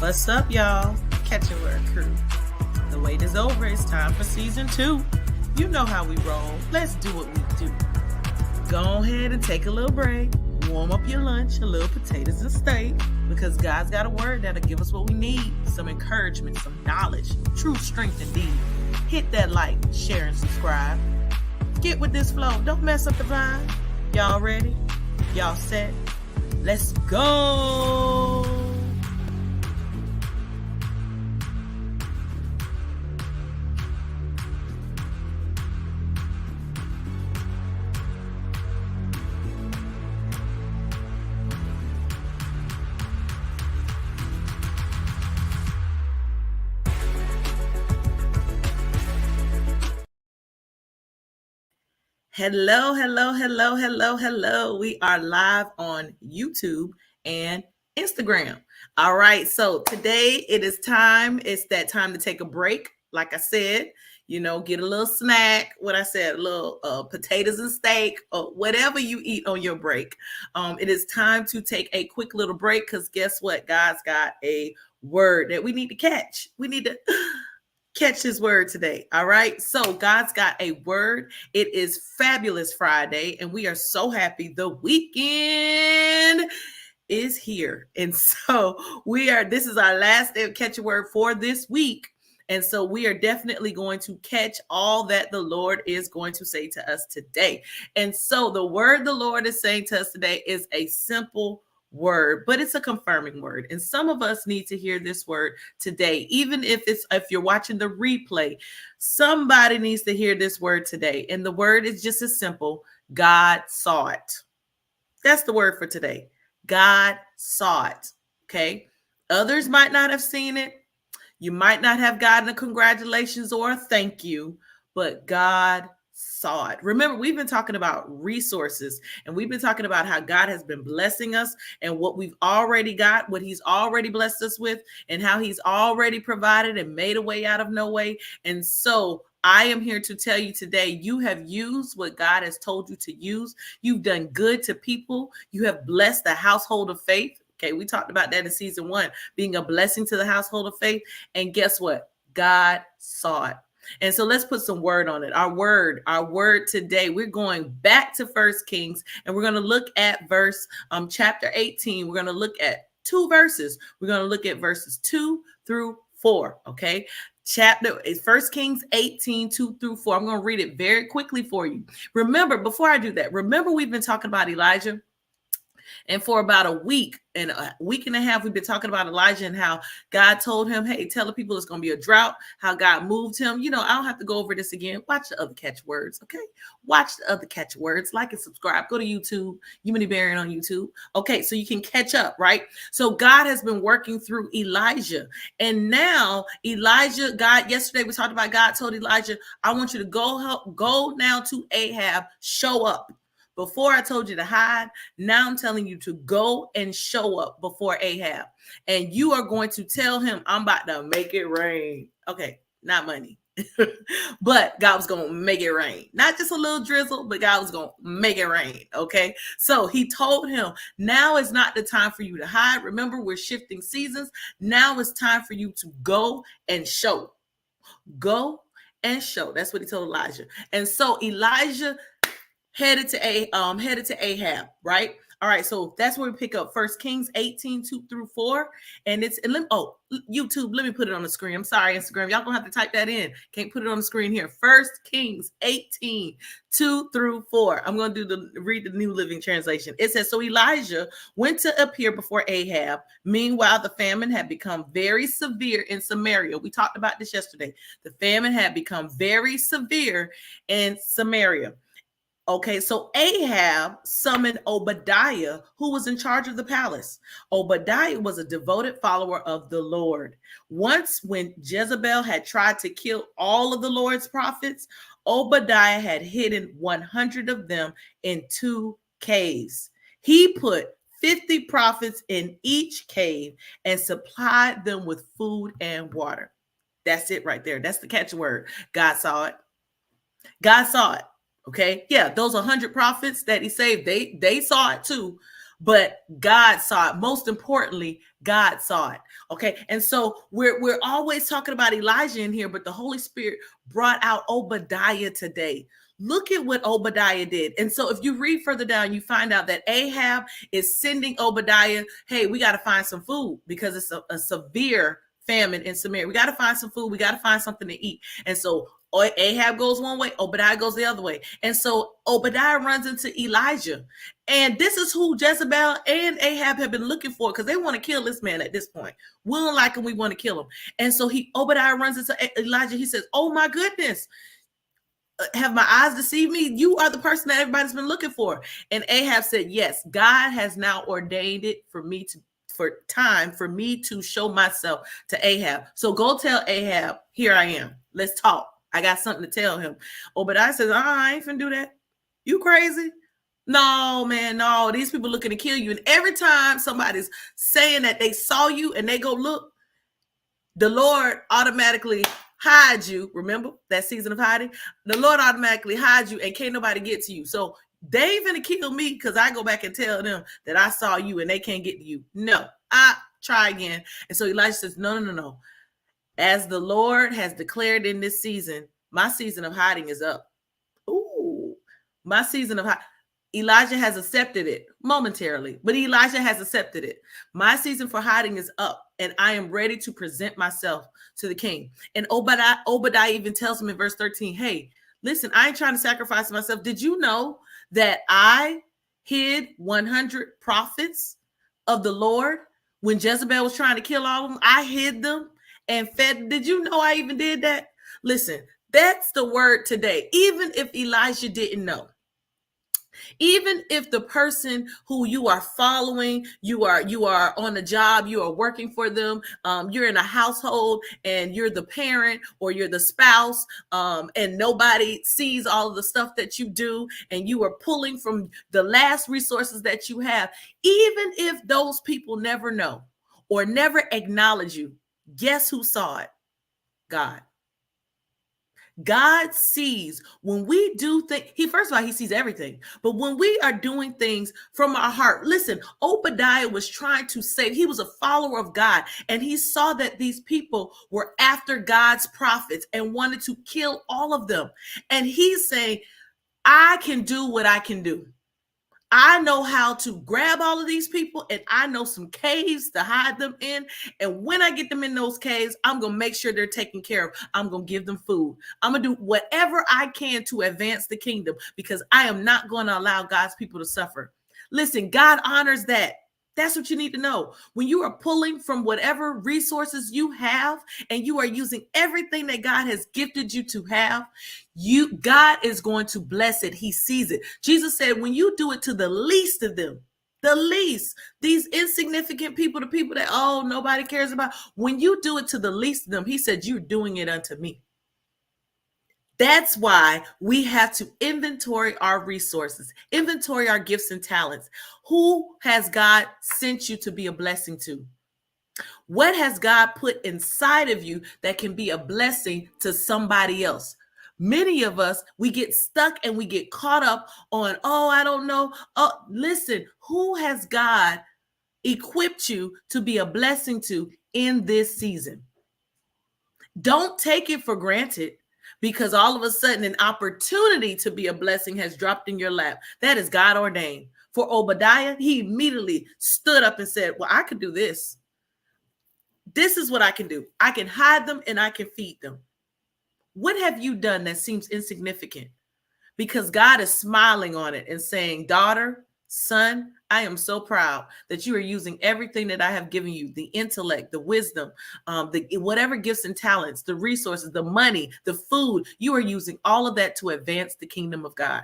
What's up, y'all? Catch a word crew. The wait is over. It's time for season 2. You know how we roll. Let's do what we do. Go ahead and take a little break. Warm up your lunch, a little potatoes and steak, because God's got a word that'll give us what we need. Some encouragement, some knowledge, true strength indeed. Hit that like, share, and subscribe. Get with this flow. Don't mess up the vibe. Y'all ready? Y'all set? Let's go! Hello. We are live on YouTube and Instagram. All right, so today it's that time to take a break. Like I said, get a little snack. What I said, a little potatoes and steak, or whatever you eat on your break. It is time to take a quick little break, because guess what? God's got a word that we need to catch. We need to catch his word today. All right. So God's got a word. It is Fabulous Friday, and we are so happy the weekend is here. And so this is our last day of Catch a Word for this week. And so we are definitely going to catch all that the Lord is going to say to us today. And so the word the Lord is saying to us today is a simple word, but it's a confirming word. And some of us need to hear this word today. Even if you're watching the replay, somebody needs to hear this word today. And the word is just as simple. God saw it. That's the word for today. God saw it. Okay. Others might not have seen it. You might not have gotten a congratulations or a thank you, but God saw it. Remember, we've been talking about resources, and we've been talking about how God has been blessing us and what we've already got, what he's already blessed us with, and how he's already provided and made a way out of no way. And so I am here to tell you today, you have used what God has told you to use. You've done good to people. You have blessed the household of faith. Okay, we talked about that in season 1, being a blessing to the household of faith. And guess what? God saw it. And so let's put some word on it. Our word today, we're going back to 1 Kings, and we're going to look at chapter 18. We're going to look at 2 verses. We're going to look at verses 2 through 4. Okay. Chapter is 1 Kings 18, 2 through 4. I'm going to read it very quickly for you. Remember, before I do that, we've been talking about Elijah. And for about a week and a half, we've been talking about Elijah and how God told him, hey, tell the people it's going to be a drought, how God moved him. I don't have to go over this again. Watch the other catch words, okay? Watch the other catch words. Like and subscribe. Go to YouTube, Unity Barron on YouTube. Okay, so you can catch up, right? So God has been working through Elijah. And now yesterday we talked about God told Elijah, I want you to go now to Ahab, show up. Before I told you to hide, now I'm telling you to go and show up before Ahab. And you are going to tell him, I'm about to make it rain. Okay, not money. But God was going to make it rain. Not just a little drizzle, but God was going to make it rain. Okay, so he told him, now is not the time for you to hide. Remember, we're shifting seasons. Now it's time for you to go and show. Go and show. That's what he told Elijah. And so Elijah headed to Ahab, right? All right, so that's where we pick up 1 Kings 18, 2 through 4. And YouTube, let me put it on the screen. I'm sorry, Instagram. Y'all gonna have to type that in. Can't put it on the screen here. 1 Kings 18, 2 through 4. I'm gonna read the New Living Translation. It says, so Elijah went to appear before Ahab. Meanwhile, the famine had become very severe in Samaria. We talked about this yesterday. The famine had become very severe in Samaria. Okay, so Ahab summoned Obadiah, who was in charge of the palace. Obadiah was a devoted follower of the Lord. Once, when Jezebel had tried to kill all of the Lord's prophets, Obadiah had hidden 100 of them in 2 caves. He put 50 prophets in each cave and supplied them with food and water. That's it right there. That's the catchword. God saw it. God saw it. Okay. Yeah. Those 100 prophets that he saved, they saw it too. but God saw it. Most importantly, God saw it. Okay. And so we're always talking about Elijah in here, but the Holy Spirit brought out Obadiah today. Look at what Obadiah did. And so if you read further down, you find out that Ahab is sending Obadiah, hey, we got to find some food because it's a severe famine in Samaria. We got to find some food. We got to find something to eat. And so Ahab goes one way, Obadiah goes the other way. And so Obadiah runs into Elijah. And this is who Jezebel and Ahab have been looking for, because they want to kill this man at this point. We don't like him. We want to kill him. And so Obadiah runs into Elijah. He says, oh my goodness, have my eyes deceived me? You are the person that everybody's been looking for. And Ahab said, yes, God has now ordained it for me to show myself to Ahab. So go tell Ahab, here I am. Let's talk. I got something to tell him. Obadiah says, I ain't finna do that. You crazy? No, man, no. These people looking to kill you. And every time somebody's saying that they saw you and they go look, the Lord automatically hides you. Remember that season of hiding? The Lord automatically hides you and can't nobody get to you. So they ain't gonna kill me because I go back and tell them that I saw you and they can't get to you. No, I try again. And so Elijah says, no. As the Lord has declared in this season, my season of hiding is up. Ooh, my season of hiding. Elijah has accepted it momentarily, but Elijah has accepted it. My season for hiding is up, and I am ready to present myself to the king. And Obadiah even tells him in verse 13, hey, listen, I ain't trying to sacrifice myself. Did you know that I hid 100 prophets of the Lord when Jezebel was trying to kill all of them? I hid them and fed. Did you know I even did that? Listen, that's the word today. Even if Elijah didn't know, even if the person who you are following, you are on a job, you are working for them, you're in a household and you're the parent or you're the spouse, and nobody sees all of the stuff that you do, and you are pulling from the last resources that you have, even if those people never know or never acknowledge you, guess who saw it? God. God sees when we do things. First of all, he sees everything. But when we are doing things from our heart, listen, Obadiah was trying to save. He was a follower of God, and he saw that these people were after God's prophets and wanted to kill all of them. And he's saying, I can do what I can do. I know how to grab all of these people, and I know some caves to hide them in. And when I get them in those caves, I'm going to make sure they're taken care of. I'm going to give them food. I'm going to do whatever I can to advance the kingdom, because I am not going to allow God's people to suffer. Listen, God honors that. That's what you need to know. When you are pulling from whatever resources you have and you are using everything that God has gifted you to have, God is going to bless it. He sees it. Jesus said, when you do it to the least of them, the least, these insignificant people, the people that, oh, nobody cares about, when you do it to the least of them, he said, you're doing it unto me. That's why we have to inventory our resources, inventory our gifts and talents. Who has God sent you to be a blessing to? What has God put inside of you that can be a blessing to somebody else? Many of us, we get stuck and we get caught up on, oh, I don't know. Oh, listen, who has God equipped you to be a blessing to in this season? Don't take it for granted, because all of a sudden an opportunity to be a blessing has dropped in your lap. That is God ordained. For Obadiah, he immediately stood up and said, well, I could do this. This is what I can do. I can hide them and I can feed them. What have you done that seems insignificant? Because God is smiling on it and saying, daughter, son, I am so proud that you are using everything that I have given you, the intellect, the wisdom, whatever gifts and talents, the resources, the money, the food. You are using all of that to advance the kingdom of God.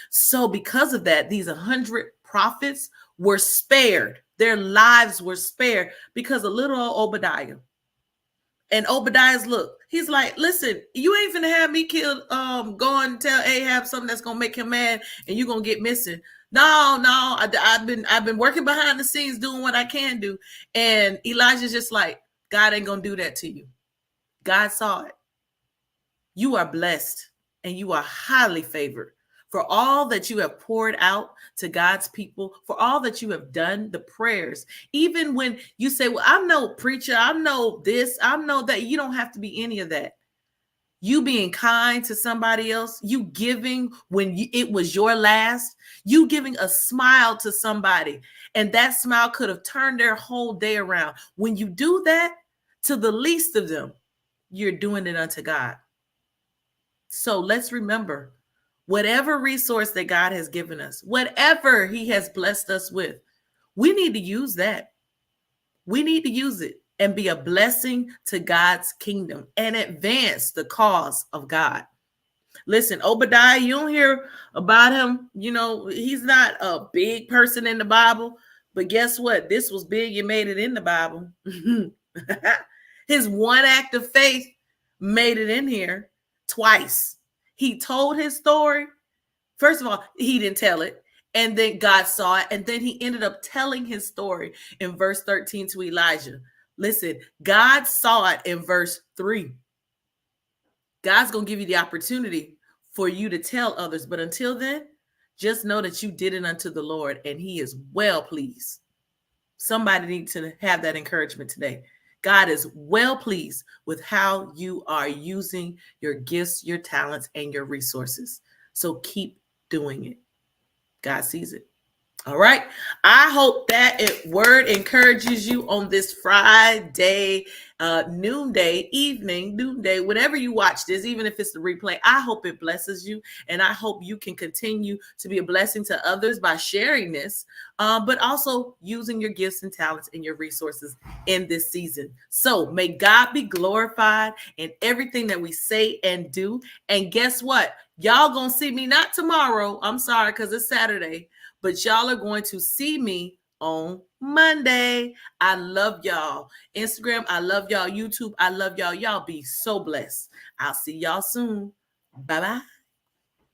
So because of that, these 100 prophets were spared. Their lives were spared because of little old Obadiah. And Obadiah's look, he's like, listen, you ain't finna have me killed, go and tell Ahab something that's gonna make him mad and you're gonna get missing. No, I've been working behind the scenes doing what I can do. And Elijah's just like, God ain't gonna do that to you. God saw it. You are blessed and you are highly favored. for all that you have poured out to God's people, for all that you have done, the prayers. Even when you say, well, I'm no preacher, I'm no this, I'm no that. You don't have to be any of that. You being kind to somebody else, you giving when it was your last, you giving a smile to somebody, and that smile could have turned their whole day around. When you do that to the least of them, you're doing it unto God. So let's remember, whatever resource that God has given us, whatever He has blessed us with, we need to use that. We need to use it and be a blessing to God's kingdom and advance the cause of God. Listen, Obadiah, you don't hear about him. You know, he's not a big person in the Bible, but guess what? This was big. You made it in the Bible. His one act of faith made it in here twice. He told his story. First of all, he didn't tell it. And then God saw it. And then he ended up telling his story in verse 13 to Elijah. Listen, God saw it in verse 3. God's going to give you the opportunity for you to tell others. But until then, just know that you did it unto the Lord and He is well pleased. Somebody needs to have that encouragement today. God is well pleased with how you are using your gifts, your talents, and your resources. So keep doing it. God sees it. All right. I hope that word encourages you on this Friday, noonday, whenever you watch this, even if it's the replay. I hope it blesses you. And I hope you can continue to be a blessing to others by sharing this, but also using your gifts and talents and your resources in this season. So may God be glorified in everything that we say and do. And guess what? Y'all gonna see me not tomorrow. I'm sorry, because it's Saturday. But y'all are going to see me on Monday. I love y'all. Instagram, I love y'all. YouTube, I love y'all. Y'all be so blessed. I'll see y'all soon. Bye-bye.